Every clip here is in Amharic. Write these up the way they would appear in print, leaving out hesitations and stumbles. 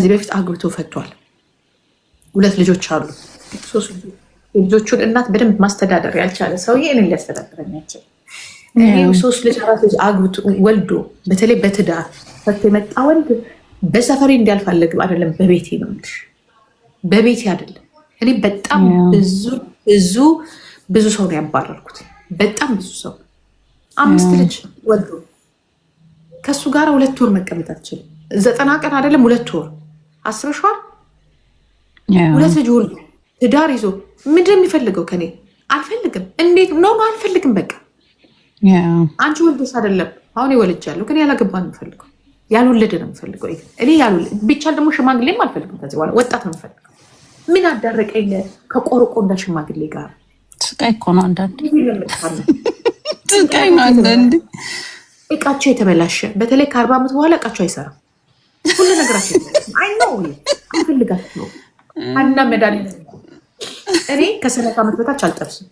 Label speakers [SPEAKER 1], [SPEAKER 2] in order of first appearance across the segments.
[SPEAKER 1] ከዚህ በፊት አግብቶ ፈቷል። 2 ልጆች አሉ። 3 የልጆቹን እናት በደንብ ማስተዳደር ያልቻለ ሰውዬ እኔን ሊያስተዳድረኝ አይችልም። እኔ 3 ልጅ 4 ልጅ አግብቶ ወልዶ በተለይ በትዳር ፈቶ የመጣ ወንድ በሰፈሬ እንዲያልፋለግ አይደለም፣ በቤቴ ነው እንጂ በቤቴ አይደለም። እኔ በጣም ብዙ ሰው ነው ያባረርኩት። በጣም ብዙ ሰው 5 ልጅ ወልዶ ከሱ ጋር 2 ወር መቀመጥ አትችልም። 90 ቀን አይደለም 2 ወር አስበሽዋል። 2 ልጅ ወልዶ ትዳር ይዞ ምንድን ነው የሚፈልገው ከኔ? አልፈልግም። እንዴት ነው አልፈልግም። በቃ አንቺ ወልደሽ አይደለም አሁን ወልጃለሁ፣ ግን ያላገባ ነው የምፈልገው፣ ያልወለደ ነው የምፈልገው። እኔ ቢቻል ደግሞ ሽማግሌም አልፈልግም። ከዚህ በኋላ ወጣት ነው የምፈልገው። ምን አዳረቀኝ ከቆርቆ እንዳ ሽማግሌ ጋር?
[SPEAKER 2] ስቃይ እኮ ነው አንዳንድ ስቃይ ነው አንዳንድ።
[SPEAKER 1] እቃቸው የተበላሸ በተለይ ከ40 ዓመት በኋላ እቃቸው አይሰራም። ሁሉ ነገራቸው አይ ነው አንፈልጋቸው። አና መድኃኒት እኔ ከ30 ዓመት በታች አልጠብስም።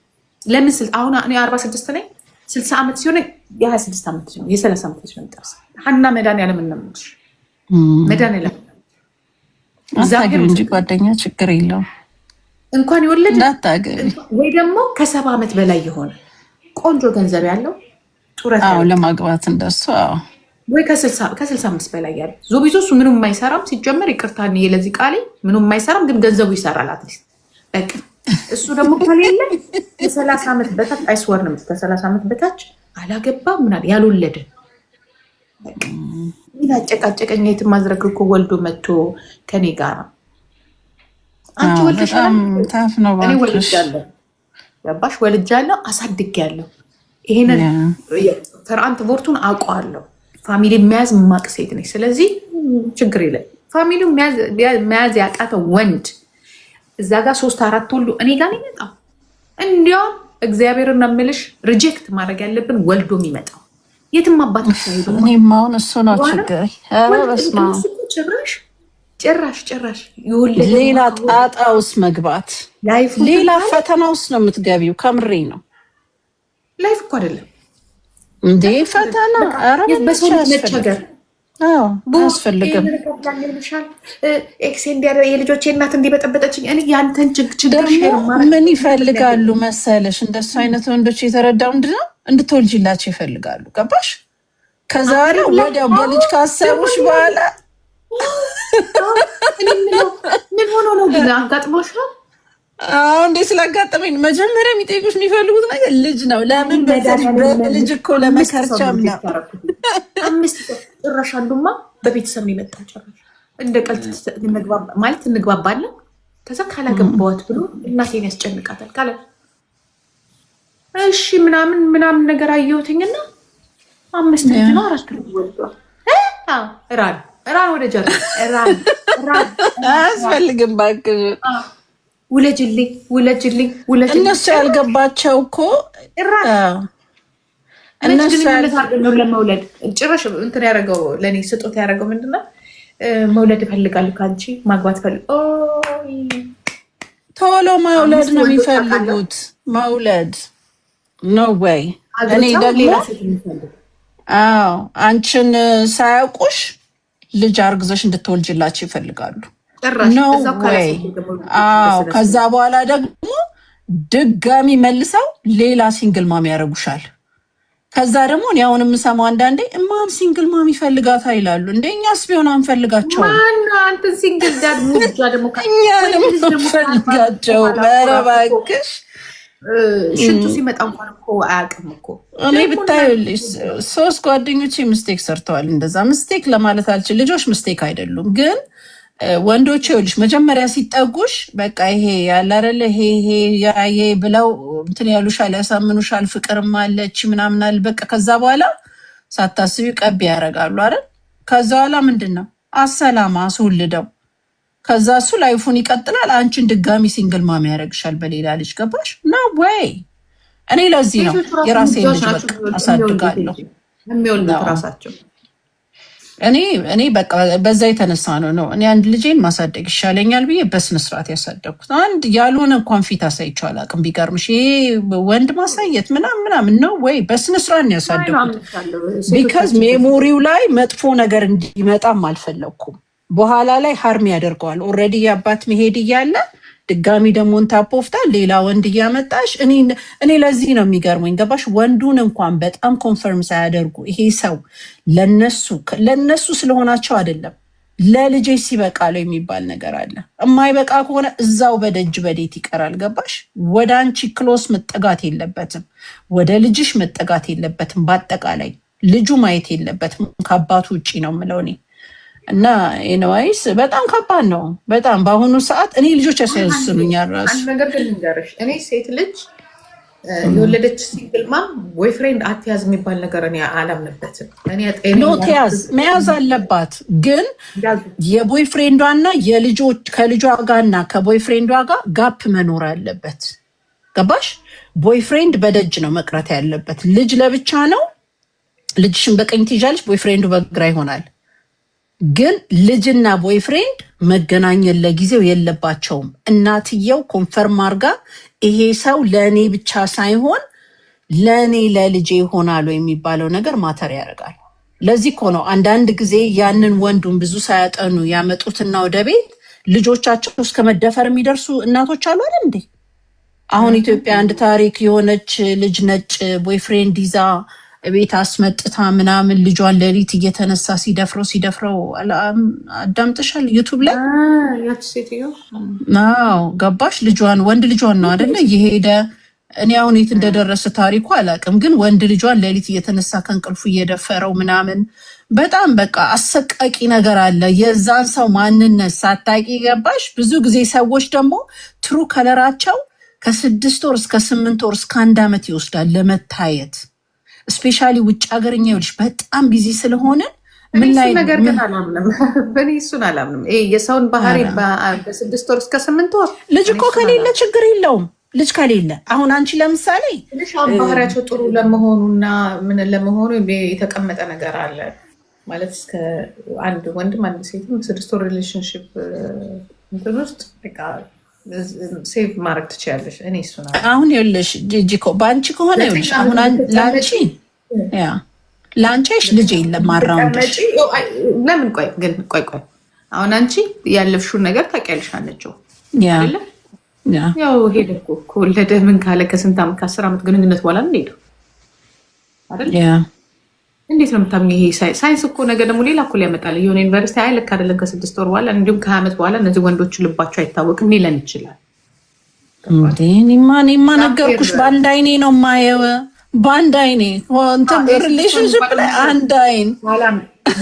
[SPEAKER 1] ለምን ስል አሁን እኔ 46 ነኝ። 60 ዓመት ሲሆን የ26 ዓመት ሲሆን የ30 ዓመት ሲሆን ጠብስ ሀና መድኃኒዓለም እናምንሽ መድኃኒዓለም
[SPEAKER 2] ዛሬ እንጂ ጓደኛ ችግር የለውም
[SPEAKER 1] እንኳን ይወለድ
[SPEAKER 2] እንዳታገኝ
[SPEAKER 1] ወይ ደግሞ ከ70 ዓመት በላይ የሆነ ቆንጆ ገንዘብ ያለው ጡረታ
[SPEAKER 2] ለማግባት እንደሱ
[SPEAKER 1] ወይ ከ65 በላይ ያለው ዞቢዞ እሱ ምንም የማይሰራም ሲጀመር ይቅርታ ለዚህ ቃሌ ምንም የማይሰራም ግን ገንዘቡ ይሰራል አትሊስት በቃ እሱ ደግሞ ከሌለ ከ30 ዓመት በታች አይስወርንም ከ30 ዓመት በታች አላገባም ምናምን ያልወለደ በቃ አጨቃጨቀኝ። የትም ማዝረግ እኮ ወልዶ መጥቶ ከኔ ጋር አንቺ ወልደሻል ታፍ ነው ባሽ እኔ ወልጃለሁ ያባሽ ወልጃለሁ አሳድጌያለሁ። ይሄንን ተራንት ቦርቱን አውቀዋለሁ። ፋሚሊ መያዝ ማቅ ሴት ነኝ። ስለዚህ ችግር የለም። ፋሚሊው መያዝ ያቃተው ወንድ እዛ ጋር 3-4 ሁሉ እኔ ጋር ይመጣው። እንዲያውም እግዚአብሔርን ነው የምልሽ ሪጀክት ማድረግ ያለብን ወልዶ የሚመጣው የትም አባት ሳይሄዱ
[SPEAKER 2] እኔም አሁን እሱ ነው ችግር። በስመ አብ ጭራሽ ይወልድ ሌላ ጣጣ ውስጥ መግባት ሌላ ፈተና ውስጥ ነው የምትገቢው። ከምሬ ነው።
[SPEAKER 1] ላይፍ እኮ አይደለም
[SPEAKER 2] እንዴ ፈተና። ኧረ
[SPEAKER 1] በሰው መቸገር
[SPEAKER 2] አያስፈልግም።
[SPEAKER 1] ኤክስ የልጆቼ እናት እንዲበጠበጠችኝ እኔ ያንተን ችግር
[SPEAKER 2] ምን ይፈልጋሉ መሰለሽ? እንደሱ አይነት ወንዶች የተረዳው ምንድነው እንድትወልጂላቸው ይፈልጋሉ። ገባሽ? ከዛሬ ወዲያው በልጅ ካሰሩሽ በኋላ
[SPEAKER 1] ምን ሆኖ ነው ግን አጋጥሞሽ ነው?
[SPEAKER 2] እንዴ ስላጋጠመኝ መጀመሪያ የሚጠይቁሽ የሚፈልጉት ነገር ልጅ ነው። ለምን በልጅ እኮ ለመከርቻም ነው።
[SPEAKER 1] 5 ጭራሽ አንዱማ በቤተሰብ ነው የመጣው። ጭራሽ እንደ ቀልድ ማለት እንግባባለን። ከዛ ካላገባዋት ብሎ እናቴን ያስጨንቃታል ካለ እሺ ምናምን ነገር አየሁትኝና 5 ልጅ ነው 4 ልጅ ወልዷል። ራን ወደ ጀር ራን
[SPEAKER 2] አያስፈልግም እባክሽ
[SPEAKER 1] ውለጅልኝ።
[SPEAKER 2] እነሱ ያልገባቸው እኮ
[SPEAKER 1] እነሱ ለመውለድ ጭራሽ እንትን ያደረገው ለእኔ ስጦታ ያደረገው ምንድነው? መውለድ እፈልጋለሁ ከአንቺ ማግባት
[SPEAKER 2] ቶሎ መውለድ ነው የሚፈልጉት። መውለድ ኖ ወይ። እኔ ደግሞ አንቺን ሳያውቁሽ ልጅ አርግዘሽ እንድትወልጅላቸው ይፈልጋሉ። ኖ ወይ። ከዛ በኋላ ደግሞ ድጋሚ መልሰው ሌላ ሲንግል ማም ያደርጉሻል። ከዛ ደግሞ እኔ አሁን የምሰማው አንዳንዴ እማም ሲንግል ማም ይፈልጋታ ይላሉ። እንደኛስ ቢሆን አንፈልጋቸውም። እኛንም አንፈልጋቸው። ኧረ እባክሽ
[SPEAKER 1] ሽንቱ ሲመጣ እንኳን እኮ አያውቅም እኮ።
[SPEAKER 2] እኔ ብታዩልሽ 3 ጓደኞቼ ምስቴክ ሰርተዋል። እንደዛ ምስቴክ ለማለት አልችል፣ ልጆች ምስቴክ አይደሉም ግን ወንዶች ይኸውልሽ መጀመሪያ ሲጠጉሽ በቃ ይሄ ያለ አይደለ ይሄ ብለው እንትን ያሉሻል፣ ያሳምኑሻል። ፍቅርም አለች ምናምን አለ በቃ። ከዛ በኋላ ሳታስቢው ቀቢ ያደርጋሉ አይደል? ከዛ በኋላ ምንድነው አሰላማ አስወልደው፣ ከዛ እሱ ላይፉን ይቀጥላል። አንቺን ድጋሚ ሲንግል ማም ያደርግሻል በሌላ ልጅ። ገባሽ? ነው ወይ? እኔ ለዚህ ነው የራሴ ልጅ በቃ አሳድጋለሁ
[SPEAKER 1] የሚወልዱት ራሳቸው።
[SPEAKER 2] እኔ በቃ በዛ የተነሳ ነው እኔ አንድ ልጄን ማሳደግ ይሻለኛል ብዬ በስነስርዓት ያሳደግኩት። አንድ ያልሆነ እንኳን ፊት አሳይቼው አላውቅም። ቢገርምሽ ይሄ ወንድ ማሳየት ምናምን ነው ወይ? በስነስርዓት ነው ያሳደግኩት። ቢካዝ ሜሞሪው ላይ መጥፎ ነገር እንዲመጣም አልፈለኩም። በኋላ ላይ ሀርም ያደርገዋል። ኦልሬዲ የአባት መሄድ እያለ ድጋሚ ደግሞ እንታፖፍታ ሌላ ወንድ እያመጣሽ እኔ ለዚህ ነው የሚገርመኝ። ገባሽ? ወንዱን እንኳን በጣም ኮንፈርም ሳያደርጉ ይሄ ሰው ለነሱ ስለሆናቸው አይደለም ለልጄ ሲበቃ ነው የሚባል ነገር አለ። የማይበቃ ከሆነ እዛው በደጅ በዴት ይቀራል። ገባሽ? ወደ አንቺ ክሎስ መጠጋት የለበትም፣ ወደ ልጅሽ መጠጋት የለበትም። በአጠቃላይ ልጁ ማየት የለበትም ከአባቱ ውጭ ነው የምለው እኔ። እና ኤንዋይስ በጣም ከባድ ነው። በጣም በአሁኑ ሰዓት እኔ ልጆች ያሳዝኑኛል። ራሱ
[SPEAKER 1] አንድ ነገር ግን ልንገርሽ፣ እኔ ሴት ልጅ የወለደች ሲንግል ማም ቦይፍሬንድ አትያዝ የሚባል ነገር እኔ አላምንበትም።
[SPEAKER 2] ተያዝ መያዝ አለባት፣ ግን የቦይፍሬንዷና ከልጇ ጋርና ከቦይፍሬንዷ ጋር ጋፕ መኖር አለበት። ገባሽ? ቦይፍሬንድ በደጅ ነው መቅረት ያለበት። ልጅ ለብቻ ነው። ልጅሽን በቀኝ ትይዣለሽ፣ ቦይፍሬንዱ በግራ ይሆናል። ግን ልጅና ቦይፍሬንድ መገናኘት ለጊዜው የለባቸውም። እናትየው ኮንፈርም አርጋ ይሄ ሰው ለእኔ ብቻ ሳይሆን ለእኔ ለልጄ ይሆናሉ የሚባለው ነገር ማተር ያደርጋል። ለዚህ እኮ ነው አንዳንድ ጊዜ ያንን ወንዱን ብዙ ሳያጠኑ ያመጡትና ወደ ቤት ልጆቻቸው እስከ መደፈር የሚደርሱ እናቶች አሉ አይደል እንዴ? አሁን ኢትዮጵያ አንድ ታሪክ የሆነች ልጅ ነጭ ቦይፍሬንድ ይዛ ቤት አስመጥታ ምናምን ልጇን ሌሊት እየተነሳ ሲደፍረው አዳምጥሻል ዩቱብ ላይ። አዎ ገባሽ? ወንድ ልጇን ነው አይደለ? እየሄደ እኔ አሁን የት እንደደረሰ ታሪኩ አላውቅም፣ ግን ወንድ ልጇን ሌሊት እየተነሳ ከእንቅልፉ እየደፈረው ምናምን በጣም በቃ አሰቃቂ ነገር አለ። የዛን ሰው ማንነት ሳታቂ ገባሽ? ብዙ ጊዜ ሰዎች ደግሞ ትሩ ከለራቸው ከ6 ወር እስከ 8 ወር እስከ 1 ዓመት ይወስዳል ለመታየት። ስፔሻሊ ውጭ ሀገርኛ ይኸውልሽ በጣም ቢዚ ስለሆነ
[SPEAKER 1] ምን ላይ ነገር ግን አላምንም። በእኔ እሱን አላምንም። የሰውን ባህሪ በ6 ወር እስከ 8 ወር
[SPEAKER 2] ልጅ እኮ ከሌለ ችግር የለውም። ልጅ ከሌለ አሁን አንቺ ለምሳሌ
[SPEAKER 1] ባህሪያቸው ጥሩ ለመሆኑና ምን ለመሆኑ የተቀመጠ ነገር አለ ማለት እስከ አንድ ወንድም አንድ ሴትም 6 ወር ሪሌሽንሽፕ እንትን ውስጥ በቃ ሴቭ ማድረግ ትችያለሽ። እኔ እሱን
[SPEAKER 2] አሁን ይኸውልሽ ጂጂ እኮ በአንቺ ከሆነ ይኸውልሽ አሁን ለአንቺ ልጅ የለም አራውንድሽ
[SPEAKER 1] ለምን ቆይ አሁን አንቺ ያለፍሽውን ነገር ታውቂያለሽ። አለችው ያው ሄደ እኮ ከወለደ ምን ካለ ከስንት ዓመት ከ10 ዓመት ግንኙነት በኋላ ሄደው አይደል? እንዴት ነው የምታምኚ? ይሄ ሳይንስ እኮ ነገ ደግሞ ሌላ እኮ ሊያመጣል። የሆነ ዩኒቨርሲቲ አይ ልክ አይደለም ከ6 ወር በኋላ እንዲሁም ከ20 ዓመት በኋላ እነዚህ ወንዶች ልባቸው አይታወቅም ሊለን ይችላል።
[SPEAKER 2] እኔማ ነገርኩሽ፣ በአንድ አይኔ ነው የማየው። በአንድ አይኔ ሪሌሽንሽፕ ላይ አንድ አይን።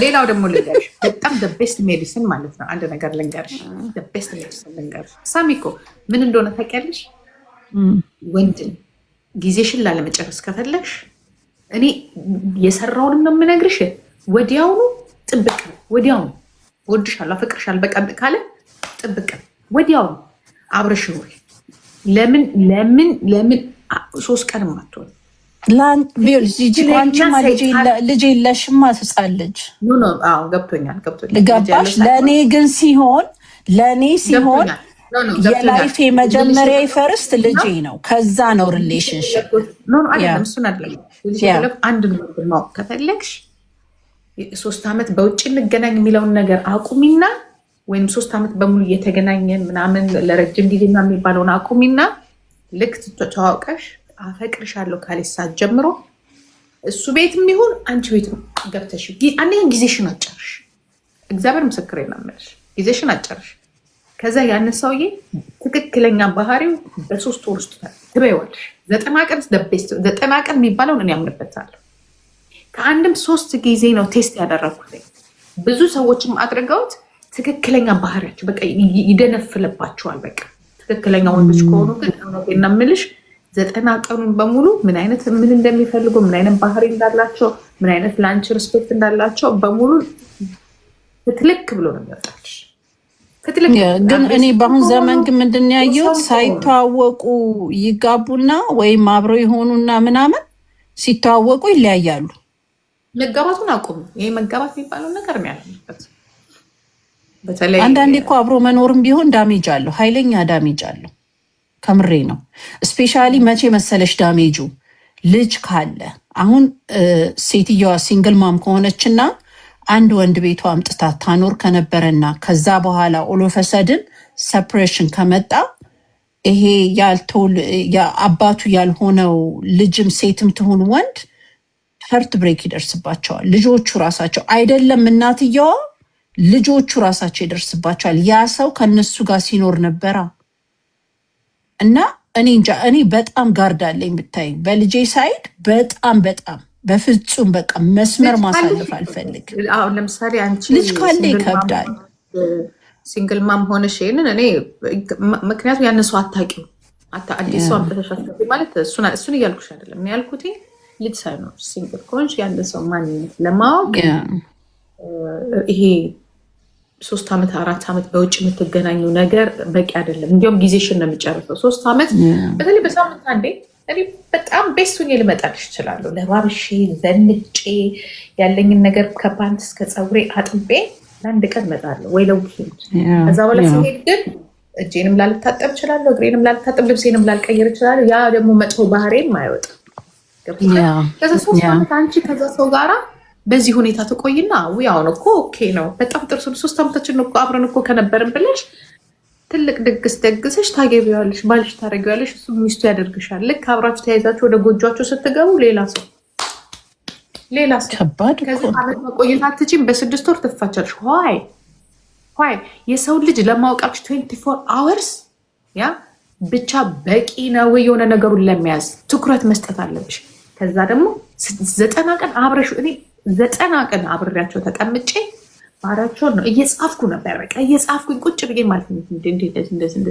[SPEAKER 1] ሌላው ደግሞ ልንገርሽ በጣም ቤስት ሜዲሲን ማለት ነው። አንድ ነገር ልንገርሽ፣ ቤስት ሜዲሲን ልንገርሽ። ሳሚኮ ምን እንደሆነ ታውቂያለሽ? ወንድን ጊዜሽን ላለመጨረስ ከፈለግሽ እኔ የሰራውንም ነው የምነግርሽ። ወዲያውኑ ጥብቅ፣ ወዲያውኑ ወድሻለሁ፣ አፈቅርሻለሁ በቃ ካለ ጥብቅ፣ ወዲያውኑ አብረሽ ኑሪ። ለምን 3 ቀን ማትሆን
[SPEAKER 2] ልጅ የለሽማ ህፃን ልጅ
[SPEAKER 1] ገብቶኛል።
[SPEAKER 2] ገባሽ? ለእኔ ሲሆን የላይፌ መጀመሪያ ፈርስት ልጄ ነው። ከዛ ነው ሪሌሽንሽፕ።
[SPEAKER 1] እሱን አይደለም አንድ ማወቅ ከፈለግሽ 3 ዓመት በውጭ እንገናኝ የሚለውን ነገር አቁሚና፣ ወይም 3 ዓመት በሙሉ እየተገናኘን ምናምን ለረጅም ጊዜ የሚባለውን አቁሚና ልክ ተዋውቀሽ አፈቅርሻለሁ ካለሽ ሰዓት ጀምሮ እሱ ቤት የሚሆን አንቺ ቤት ገብተሽ አንደኛ ጊዜሽን አጨርሽ። እግዚአብሔር ምስክሬ ነው የምልሽ፣ ጊዜሽን አጨርሽ። ከዛ ያንን ሰውዬ ትክክለኛ ባህሪው በ3 ወር ውስጥ ትበይዋለሽ። 90 ቀን የሚባለውን እኔ አምንበታለሁ። ከአንድም 3 ጊዜ ነው ቴስት ያደረኩት። ብዙ ሰዎችም አድርገውት ትክክለኛ ባህሪያቸው በቃ ይደነፍልባቸዋል። በቃ ትክክለኛ ወንዶች ከሆኑ ግን ነው የምልሽ 90 ቀኑን በሙሉ ምን እንደሚፈልጉ፣ ምን አይነት ባህሪ እንዳላቸው፣ ምን አይነት ላንች ሪስፔክት እንዳላቸው በሙሉ ትልክ ብሎ ነው የሚወጣልሽ።
[SPEAKER 2] ግን እኔ በአሁን ዘመን ግን ምንድን ነው ያየሁት፣ ሳይተዋወቁ ይጋቡና ወይም አብረው የሆኑና ምናምን ሲተዋወቁ ይለያያሉ።
[SPEAKER 1] መጋባቱን አቁሙ። ይሄ መጋባት የሚባለው ነገር ነው ያለበት። በተለይ
[SPEAKER 2] አንዳንዴ እኮ አብሮ መኖርም ቢሆን ዳሜጅ አለው፣ ኃይለኛ ዳሜጅ አለው። ከምሬ ነው። ስፔሻሊ መቼ መሰለሽ ዳሜጁ ልጅ ካለ አሁን ሴትየዋ ሲንግል ማም ከሆነችና አንድ ወንድ ቤቷ አምጥታ ታኖር ከነበረና ከዛ በኋላ ኦሎፈሰድን ሰፕሬሽን ከመጣ ይሄ አባቱ ያልሆነው ልጅም ሴትም ትሁን ወንድ ሀርት ብሬክ ይደርስባቸዋል። ልጆቹ ራሳቸው አይደለም እናትየዋ፣ ልጆቹ ራሳቸው ይደርስባቸዋል። ያ ሰው ከነሱ ጋር ሲኖር ነበራ እና እኔ እንጃ እኔ በጣም ጋርድ አለኝ ብታይ በልጄ ሳይድ በጣም በፍጹም በቃ መስመር ማሳለፍ አልፈልግም።
[SPEAKER 1] አሁን ለምሳሌ አንቺ
[SPEAKER 2] ልጅ ካለ ይከብዳል።
[SPEAKER 1] ሲንግል ማም ሆነሽ ይሄንን እኔ ምክንያቱም ያን ሰው አታውቂው አዲስ ሰው አምጥተሻል ማለት እሱን እያልኩሽ አይደለም። እኔ ያልኩት ልጅ ሳይኖር ሲንግል ከሆንሽ ያን ሰው ማንነት ለማወቅ ይሄ 3 ዓመት 4 ዓመት በውጭ የምትገናኙ ነገር በቂ አይደለም። እንዲሁም ጊዜሽን ነው የሚጨርሰው። 3 ዓመት በተለይ በሳምንት አንዴ እኔ በጣም ቤስቱን ልመጣልሽ እችላለሁ። ለባብሼ ዘንጬ ያለኝን ነገር ከፓንት እስከ ፀጉሬ አጥቤ ለአንድ ቀን እመጣለሁ ወይ ለውኪንድ። ከዛ በኋላ ሲሄድ ግን እጄንም ላልታጠብ እችላለሁ፣ እግሬንም ላልታጠብ፣ ልብሴንም ላልቀይር እችላለሁ። ያ ደግሞ መጥፎ ባህሬም አይወጣም። ከዛ 3 ዓመት አንቺ ከዛ ሰው ጋራ በዚህ ሁኔታ ትቆይና አሁን እኮ ኦኬ ነው በጣም ጥሩ 3 ዓመታችን እኮ አብረን እኮ ከነበርን ብለሽ ትልቅ ድግስ ደግሰሽ ታገቢዋለሽ፣ ባልሽ ታረጊዋለሽ፣ እሱ ሚስቱ ያደርግሻል። ልክ አብራችሁ ተያይዛችሁ ወደ ጎጇችሁ ስትገቡ ሌላ ሰው
[SPEAKER 2] ከባድ
[SPEAKER 1] ከዚህ ዓመት መቆየት አትችይም። በ6 ወር ትፋቻለሽ። ሆይ የሰው ልጅ ለማወቃችሁ 24 አወርስ ያ ብቻ በቂ ነው። የሆነ ነገሩን ለመያዝ ትኩረት መስጠት አለብሽ። ከዛ ደግሞ 90 ቀን አብረሽ እኔ 90 ቀን አብሬያቸው ተቀምጬ ባራቸውን ነው እየጻፍኩ ነበር። በቃ እየጻፍኩኝ ቁጭ ብዬ ማለት ነው። እንደዚህ